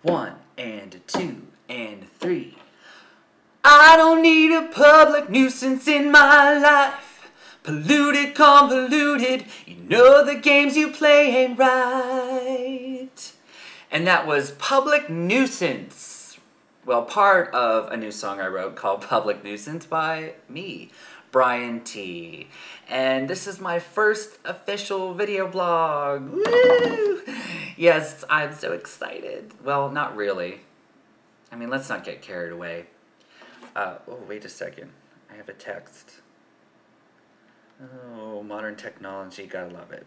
1 and 2 and 3. I don't need a public nuisance in my life. Polluted, convoluted, you know the games you play ain't right. And that was Public Nuisance. Well, part of a new song I wrote called Public Nuisance by me, Brian T. And this is my first official video blog. Woo! Yes, I'm so excited. Well, not really. I mean, let's not get carried away. Oh, wait a second. I have a text. Oh, modern technology, gotta love it.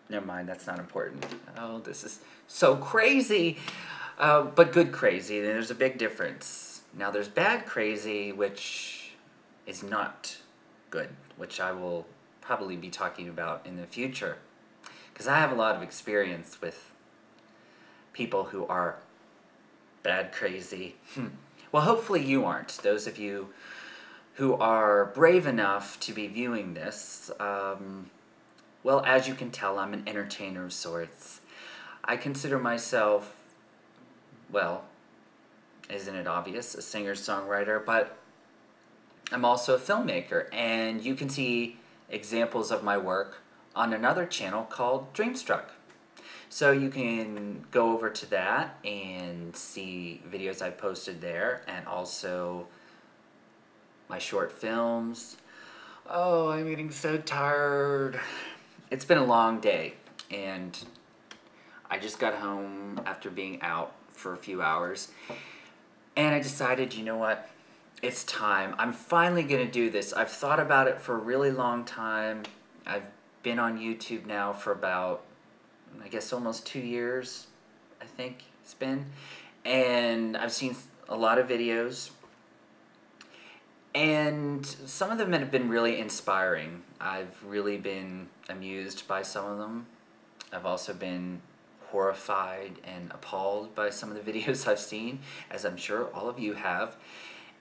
Never mind, that's not important. Oh, this is so crazy. But good crazy, there's a big difference. Now there's bad crazy, which is not good, which I will probably be talking about in the future. Because I have a lot of experience with people who are bad crazy. Well, hopefully you aren't. Those of you who are brave enough to be viewing this, well, as you can tell, I'm an entertainer of sorts. I consider myself, well, isn't it obvious, a singer-songwriter, but I'm also a filmmaker, and you can see examples of my work on another channel called Dreamstruck. So you can go over to that and see videos I've posted there, and also my short films. Oh, I'm getting so tired. It's been a long day, and I just got home after being out for a few hours, and I decided, you know what, it's time. I'm finally gonna do this. I've thought about it for a really long time. I've been on YouTube now for about, I guess, almost 2 years, I think it's been, and I've seen a lot of videos, and some of them have been really inspiring. I've really been amused by some of them. I've also been horrified and appalled by some of the videos I've seen, as I'm sure all of you have.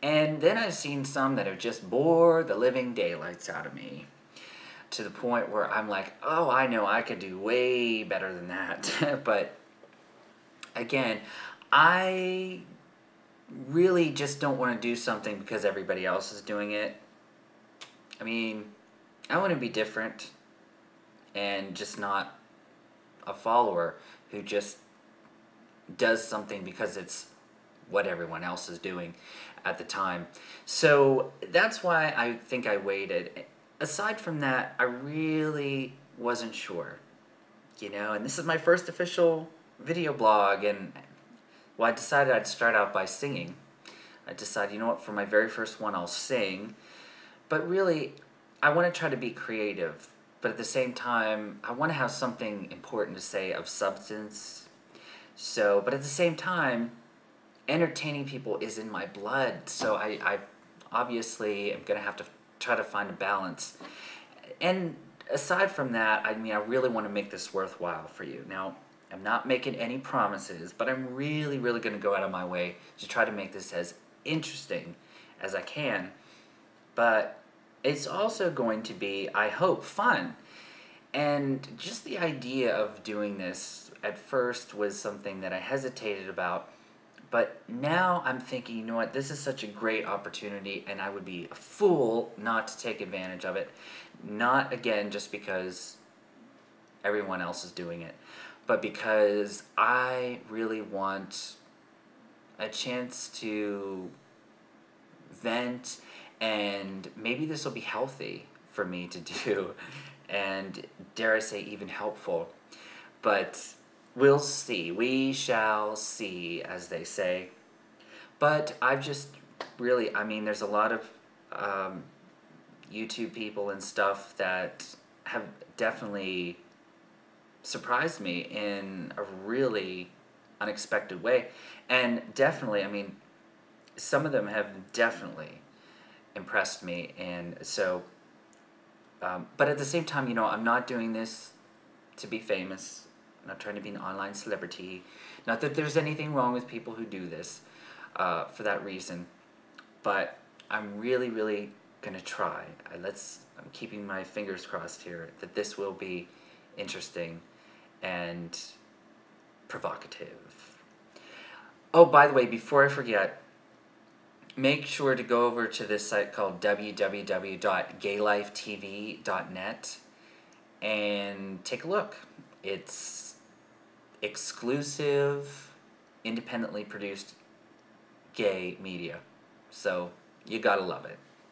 And then I've seen some that have just bored the living daylights out of me, to the point where I'm like, oh, I know I could do way better than that. But again, I really just don't want to do something because everybody else is doing it. I mean, I want to be different and just not a follower who just does something because it's what everyone else is doing at the time. So that's why I think I waited. Aside from that, I really wasn't sure, you know, and this is my first official video blog, and well, I decided I'd start out by singing. I decided, you know what, for my very first one I'll sing, but really I want to try to be creative, but at the same time I want to have something important to say of substance. So, but at the same time, entertaining people is in my blood, so I obviously am going to have to try to find a balance. And aside from that, I mean, I really want to make this worthwhile for you. Now, I'm not making any promises, but I'm really, really going to go out of my way to try to make this as interesting as I can. But it's also going to be, I hope, fun. And just the idea of doing this at first was something that I hesitated about, but now I'm thinking, you know what, this is such a great opportunity, and I would be a fool not to take advantage of it. Not, again, just because everyone else is doing it, but because I really want a chance to vent, and maybe this will be healthy for me to do, and dare I say even helpful. But we'll see. We shall see, as they say. But I've just really, I mean, there's a lot of YouTube people and stuff that have definitely surprised me in a really unexpected way. And definitely, I mean, some of them have definitely impressed me. And so, but at the same time, you know, I'm not doing this to be famous. I'm not trying to be an online celebrity. Not that there's anything wrong with people who do this for that reason. But I'm really, really going to try. I'm keeping my fingers crossed here that this will be interesting and provocative. Oh, by the way, before I forget, make sure to go over to this site called www.gaylifetv.net and take a look. It's exclusive, independently produced gay media. So you gotta love it.